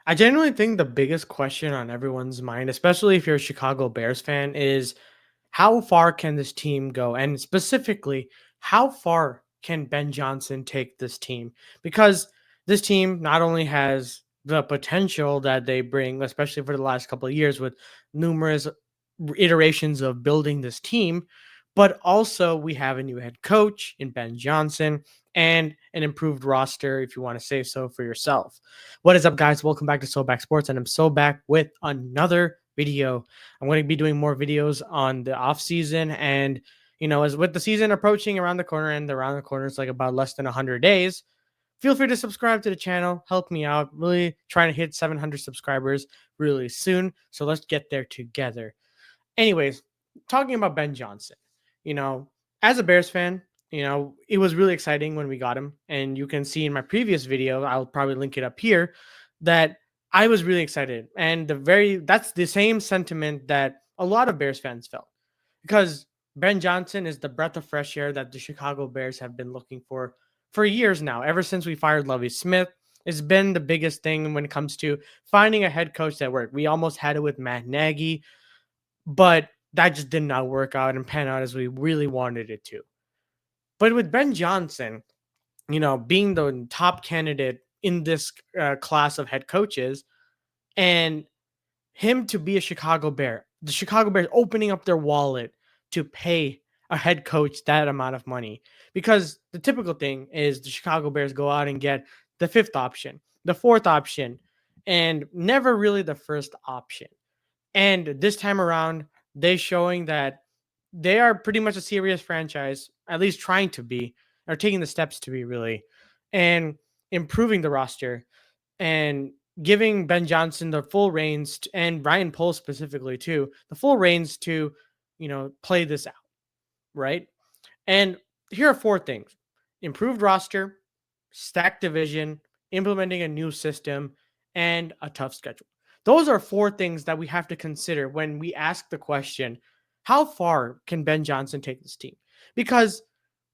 I genuinely think the biggest question on everyone's mind, especially if you're a Chicago Bears fan, is how far can this team go? And specifically, how far can Ben Johnson take this team? Because this team not only has the potential that they bring, especially for the last couple of years with numerous iterations of building this team, but also we have a new head coach in Ben Johnson and an improved roster, if you want to say so for yourself. What is up, guys? Welcome back to So Back Sports, and I'm so back with another video. I'm going to be doing more videos on the off season, and as with the season approaching around the corner, and around the corner is like about less than 100 days. Feel free to subscribe to the channel, help me out. Really trying to hit 700 subscribers really soon, so let's get there together. Anyways, talking about Ben Johnson, you know, as a Bears fan, it was really exciting when we got him. And you can see in my previous video, I'll probably link it up here, that I was really excited. And that's the same sentiment that a lot of Bears fans felt. Because Ben Johnson is the breath of fresh air that the Chicago Bears have been looking for years now. Ever since we fired Lovie Smith, it's been the biggest thing when it comes to finding a head coach that worked. We almost had it with Matt Nagy, but that just did not work out and pan out as we really wanted it to. But with Ben Johnson, being the top candidate in this class of head coaches, and him to be a Chicago Bear, the Chicago Bears opening up their wallet to pay a head coach that amount of money. Because the typical thing is the Chicago Bears go out and get the fifth option, the fourth option, and never really the first option. And this time around, they showing that they are pretty much a serious franchise, at least trying to be, or taking the steps to be really, and improving the roster and giving Ben Johnson the full reins and Ryan Poles specifically too, the full reins to, play this out, right? And here are four things: improved roster, stacked division, implementing a new system, and a tough schedule. Those are four things that we have to consider when we ask the question, how far can Ben Johnson take this team? Because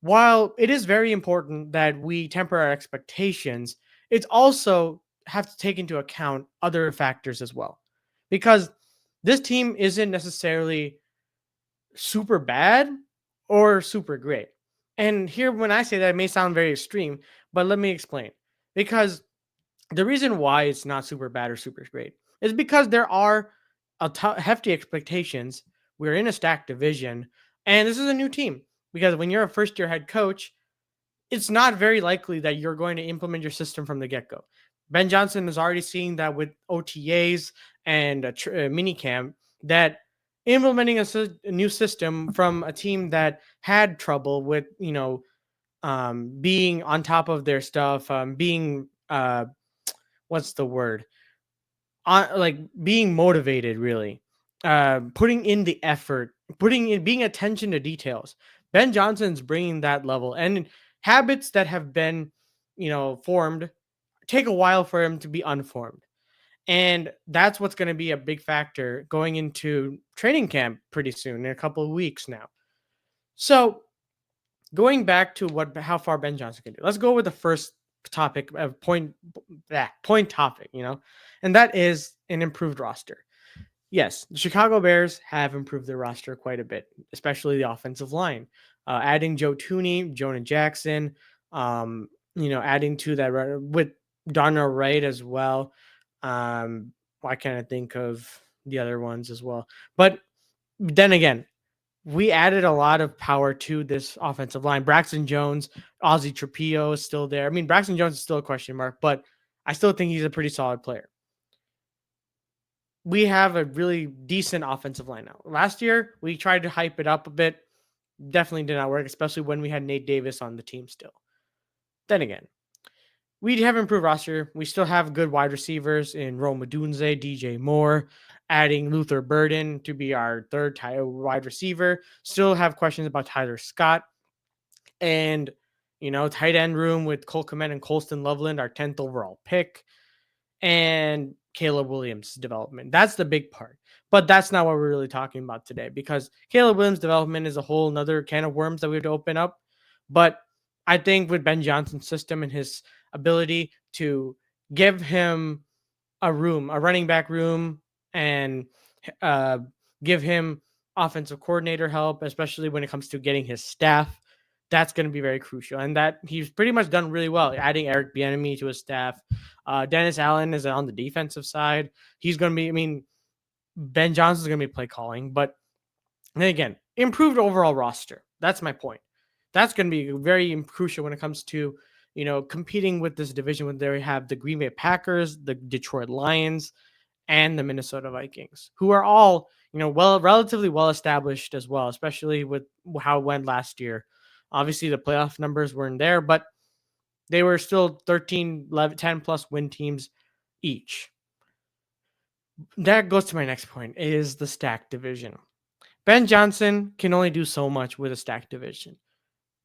while it is very important that we temper our expectations, it's also have to take into account other factors as well. Because this team isn't necessarily super bad or super great. And here, when I say that, it may sound very extreme, but let me explain. Because the reason why it's not super bad or super great is because there are hefty expectations. We're in a stacked division, and this is a new team. Because when you're a first year head coach, it's not very likely that you're going to implement your system from the get go. Ben Johnson is already seeing that with OTAs and mini camp, that implementing a new system from a team that had trouble with, being on top of their stuff, being, what's the word? Like being motivated, really, putting in the effort, being attention to details. Ben Johnson's bringing that level, and habits that have been, formed take a while for him to be unformed. And that's what's going to be a big factor going into training camp pretty soon, in a couple of weeks now. So going back to how far Ben Johnson can do, let's go with the first topic of point topic, and that is an improved roster. Yes, the Chicago Bears have improved their roster quite a bit, especially the offensive line. Adding Joe Tooney, Jonah Jackson, adding to that with Darnell Wright as well. Why can't I think of the other ones as well? But then again, we added a lot of power to this offensive line. Braxton Jones, Ozzie Trapillo is still there. I mean, Braxton Jones is still a question mark, but I still think he's a pretty solid player. We have a really decent offensive line now. Last year, we tried to hype it up a bit. Definitely did not work, especially when we had Nate Davis on the team still. Then again, we have improved roster. We still have good wide receivers in Rome Odunze, DJ Moore, adding Luther Burden to be our third wide receiver. Still have questions about Tyler Scott. And, tight end room with Cole Kmet and Colston Loveland, our 10th overall pick. And Caleb Williams' development. That's the big part. But that's not what we're really talking about today, because Caleb Williams' development is a whole nother can of worms that we have to open up. But I think with Ben Johnson's system and his ability to give him a running back room, and uh, give him offensive coordinator help, especially when it comes to getting his staff. That's going to be very crucial, and that he's pretty much done really well, adding Eric Bieniemy to his staff. Dennis Allen is on the defensive side. He's going to be, I mean, Ben Johnson's going to be play calling, but then again, improved overall roster. That's my point. That's going to be very crucial when it comes to competing with this division when they have the Green Bay Packers, the Detroit Lions, and the Minnesota Vikings, who are all relatively well established as well, especially with how it went last year. Obviously, the playoff numbers weren't there, but they were still 13, 11, 10 plus win teams each. That goes to my next point is the stacked division. Ben Johnson can only do so much with a stacked division.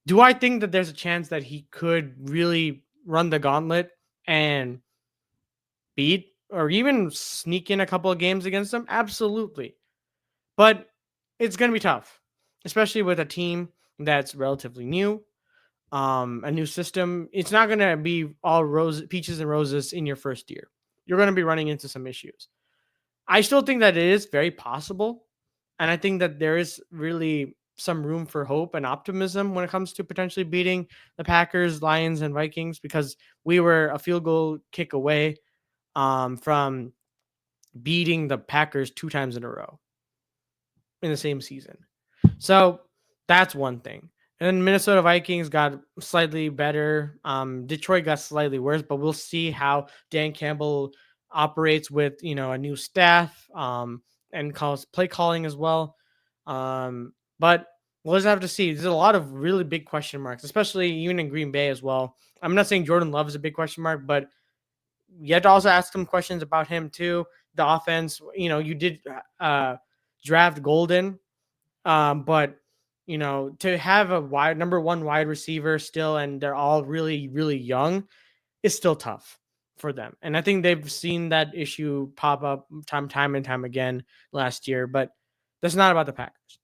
Do I think that there's a chance that he could really run the gauntlet and beat or even sneak in a couple of games against them? Absolutely. But it's going to be tough, especially with a team that's relatively new, a new system. It's not going to be all peaches and roses in your first year. You're going to be running into some issues. I still think that it is very possible. And I think that there is really some room for hope and optimism when it comes to potentially beating the Packers, Lions, and Vikings because we were a field goal kick away from beating the Packers 2 times in a row in the same season. So that's one thing. And then Minnesota Vikings got slightly better. Detroit got slightly worse, but we'll see how Dan Campbell operates with a new staff and calls play calling as well. But we'll just have to see. There's a lot of really big question marks, especially even in Green Bay as well. I'm not saying Jordan Love is a big question mark, but you have to also ask some questions about him too. The offense, you did draft Golden, but to have a wide number one wide receiver still, and they're all really, really young, is still tough for them. And I think they've seen that issue pop up time and time again last year. But that's not about the Packers.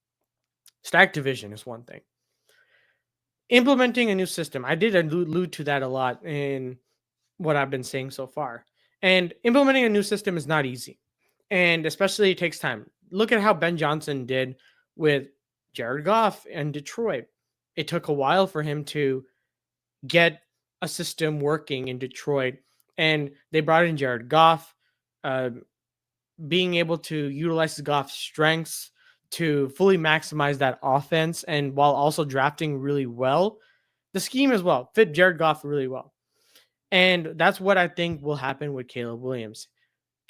Stack division is one thing. Implementing a new system, I did allude to that a lot in what I've been saying so far. And implementing a new system is not easy. And especially it takes time. Look at how Ben Johnson did with Jared Goff and Detroit. It took a while for him to get a system working in Detroit. And they brought in Jared Goff, uh, being able to utilize Goff's strengths to fully maximize that offense. And while also drafting really well, the scheme as well fit Jared Goff really well. And that's what I think will happen with Caleb Williams.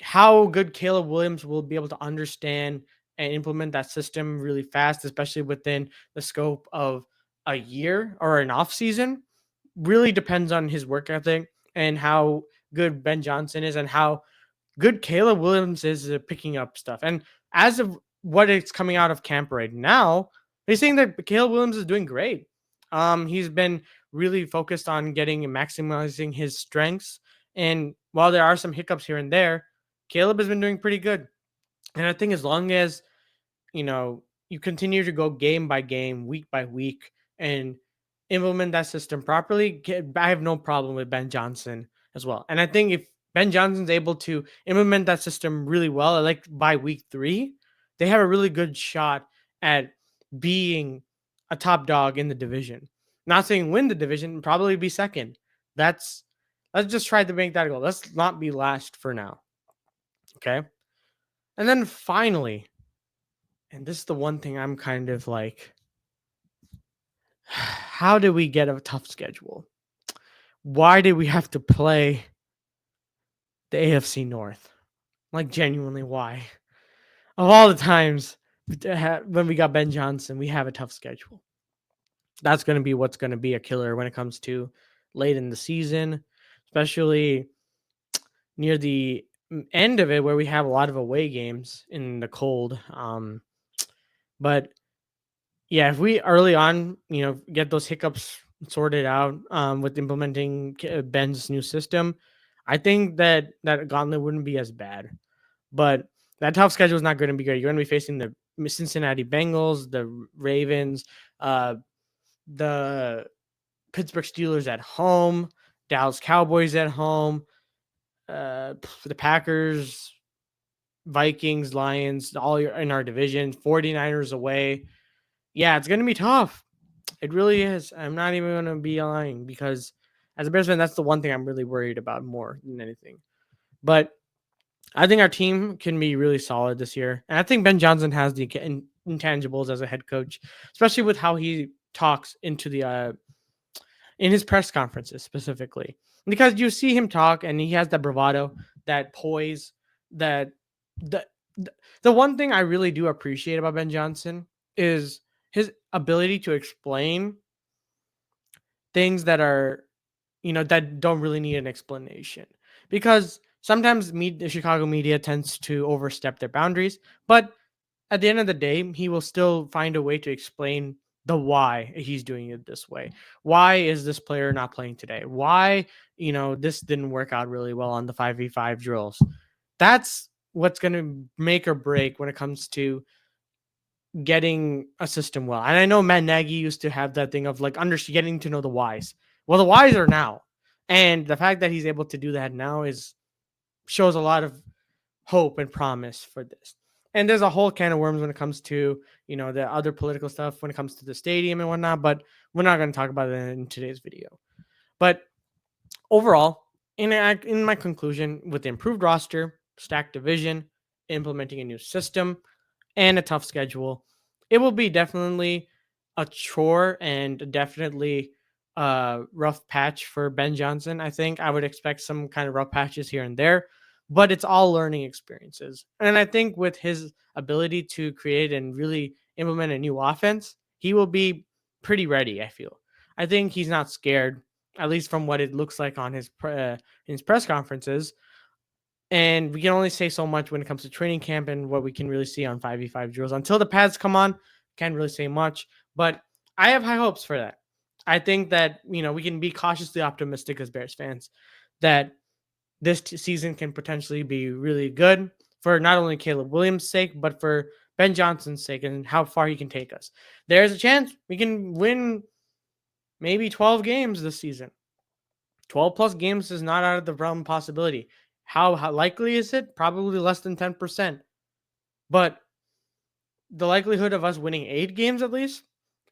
How good Caleb Williams will be able to understand and implement that system really fast, especially within the scope of a year or an off season, really depends on his work ethic and how good Ben Johnson is and how good Caleb Williams is at picking up stuff. And as of what it's coming out of camp right now, they're saying that Caleb Williams is doing great. He's been really focused on getting and maximizing his strengths. And while there are some hiccups here and there, Caleb has been doing pretty good. And I think as long as, you continue to go game by game, week by week, and implement that system properly, I have no problem with Ben Johnson as well. And I think if Ben Johnson's able to implement that system really well, like by week 3, they have a really good shot at being a top dog in the division. Not saying win the division, probably be second. Let's just try to make that goal. Let's not be last for now. Okay. And then finally, and this is the one thing I'm kind of like, how did we get a tough schedule? Why did we have to play the AFC North? Like, genuinely, why? Of all the times when we got Ben Johnson, we have a tough schedule. That's going to be what's going to be a killer when it comes to late in the season, especially near the end of it where we have a lot of away games in the cold. But yeah, if we early on, get those hiccups sorted out with implementing Ben's new system, I think that gauntlet wouldn't be as bad. But that tough schedule is not going to be good. You're going to be facing the Cincinnati Bengals, the Ravens, the Pittsburgh Steelers at home, Dallas Cowboys at home, the Packers, Vikings, Lions, in our division, 49ers away. Yeah, it's going to be tough. It really is. I'm not even going to be lying because as a Bears fan, that's the one thing I'm really worried about more than anything. But I think our team can be really solid this year. And I think Ben Johnson has the intangibles as a head coach, especially with how he talks into the in his press conferences specifically. Because you see him talk and he has that bravado, that poise, that the the one thing I really do appreciate about Ben Johnson is his ability to explain things that are, that don't really need an explanation. Because sometimes the Chicago media tends to overstep their boundaries, but at the end of the day, he will still find a way to explain the why he's doing it this way. Why is this player not playing today? Why, this didn't work out really well on the 5v5 drills. That's what's going to make or break when it comes to getting a system well. And I know Matt Nagy used to have that thing of like getting to know the whys. Well, the whys are now. And the fact that he's able to do that now shows a lot of hope and promise for this. And there's a whole can of worms when it comes to, the other political stuff when it comes to the stadium and whatnot, but we're not going to talk about it in today's video. But overall, in my conclusion, with the improved roster, stacked division, implementing a new system, and a tough schedule, it will be definitely a chore and definitely a rough patch for Ben Johnson. I think I would expect some kind of rough patches here and there, but it's all learning experiences. And I think with his ability to create and really implement a new offense, he will be pretty ready, I feel. I think he's not scared, at least from what it looks like on his press conferences. And we can only say so much when it comes to training camp and what we can really see on 5v5 drills. Until the pads come on, can't really say much. But I have high hopes for that. I think that, we can be cautiously optimistic as Bears fans that this season can potentially be really good for not only Caleb Williams' sake, but for Ben Johnson's sake and how far he can take us. There's a chance we can win maybe 12 games this season. 12 plus games is not out of the realm of possibility. How likely is it? Probably less than 10%. But the likelihood of us winning 8 games at least,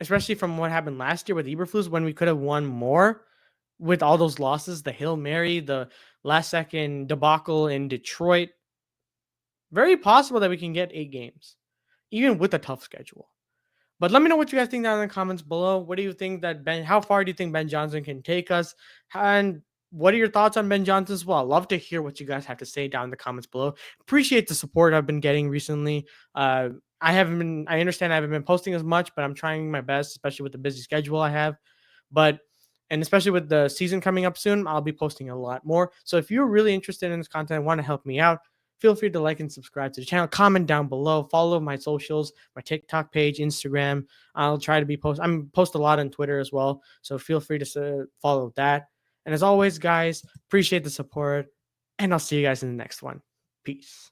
especially from what happened last year with Eberflus when we could have won more with all those losses, the Hail Mary, the last second debacle in Detroit, very possible that we can get 8 games, even with a tough schedule. But let me know what you guys think down in the comments below. What do you think how far do you think Ben Johnson can take us? And what are your thoughts on Ben Johnson as well? I'd love to hear what you guys have to say down in the comments below. Appreciate the support I've been getting recently. I understand I haven't been posting as much, but I'm trying my best, especially with the busy schedule I have. And especially with the season coming up soon, I'll be posting a lot more. So if you're really interested in this content and want to help me out, feel free to like and subscribe to the channel. Comment down below. Follow my socials, my TikTok page, Instagram. I'll try to post a lot on Twitter as well. So feel free to follow that. And as always, guys, appreciate the support. And I'll see you guys in the next one. Peace.